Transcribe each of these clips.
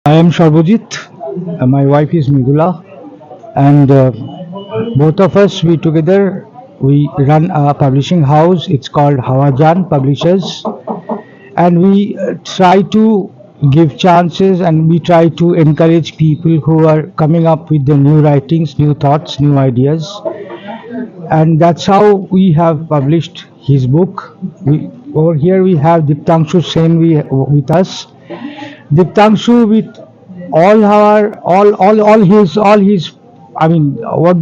I am Sharbojit. My wife is Midula, and both of us we together we run a publishing house. It's called Hawajan Publishers, and we try to give chances and we try to encourage people who are coming up with the new writings, new thoughts, new ideas, and that's how we have published his book. Over here we have Diptangshu Sen with us. Diptangshu with all his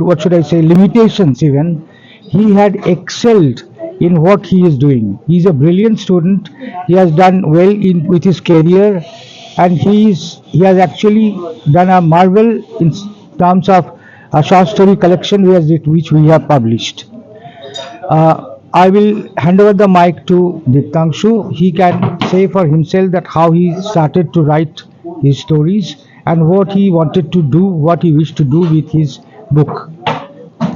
what should I say, limitations, even he had excelled in what he is doing. He's a brilliant student. He has done well in with his career, and he has actually done a marvel in terms of a short story collection which we have published. I will hand over the mic to Diptangshu. He can say for himself that how he started to write his stories and what he wanted to do, what he wished to do with his book.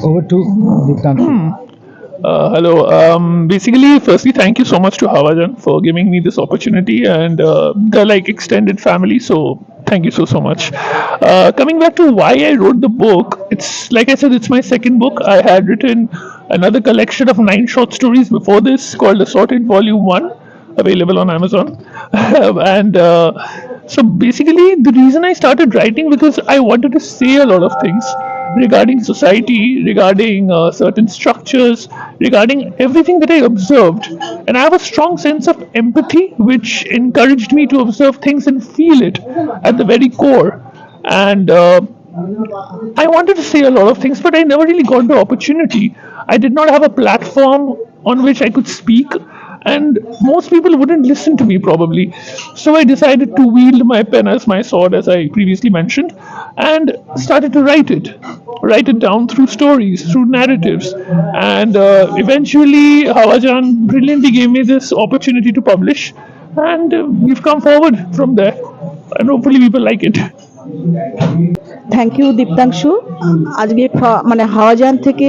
Over to Diptangshu. Hello. Basically, firstly, thank you so much to Hawajan for giving me this opportunity and the like extended family. So thank you so much. Coming back to why I wrote the book, it's like I said, it's my second book. I had written another collection of 9 short stories before this called Assorted Volume One, available on Amazon. And so basically, the reason I started writing because I wanted to say a lot of things regarding society, regarding certain structures, regarding everything that I observed. And I have a strong sense of empathy, which encouraged me to observe things and feel it at the very core. And I wanted to say a lot of things, but I never really got the opportunity. I did not have a platform on which I could speak, and most people wouldn't listen to me probably. So I decided to wield my pen as my sword, as I previously mentioned, and started to write it down through stories, through narratives, and eventually Hawajan brilliantly gave me this opportunity to publish, and we've come forward from there, and hopefully people like it. Thank you Diptangshu. আজকে মানে Hawazin থেকে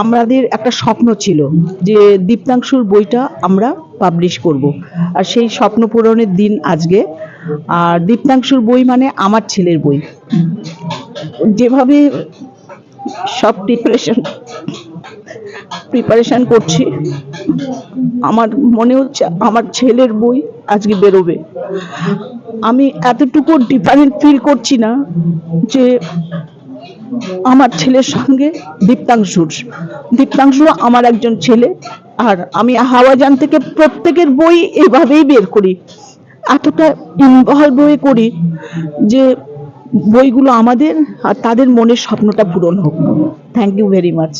আমাদের একটা স্বপ্ন ছিল যে দীপ্তাংশুর বইটা আমরা পাবলিশ করব, আর সেই স্বপ্ন পূরণের দিন আজকে। আর দীপ্তাংশুর বই মানে আমার ছেলের বই। যেভাবে সব প্রিপারেশন করছি, আমার মনে হচ্ছে আমার ছেলের বই আজকে বেরোবে। আমি এতটুকু ডিফারেন্ট ফিল করছি না যে আমার ছেলের সঙ্গে দীপ্তাংশু আমার একজন ছেলে। আর আমি হাওয়াজান থেকে প্রত্যেকের বই এভাবেই বের করি, এতটা ইনভলভ হয়ে করি যে বইগুলো আমাদের আর তাদের মনের স্বপ্নটা পূরণ হোক। Thank you very much.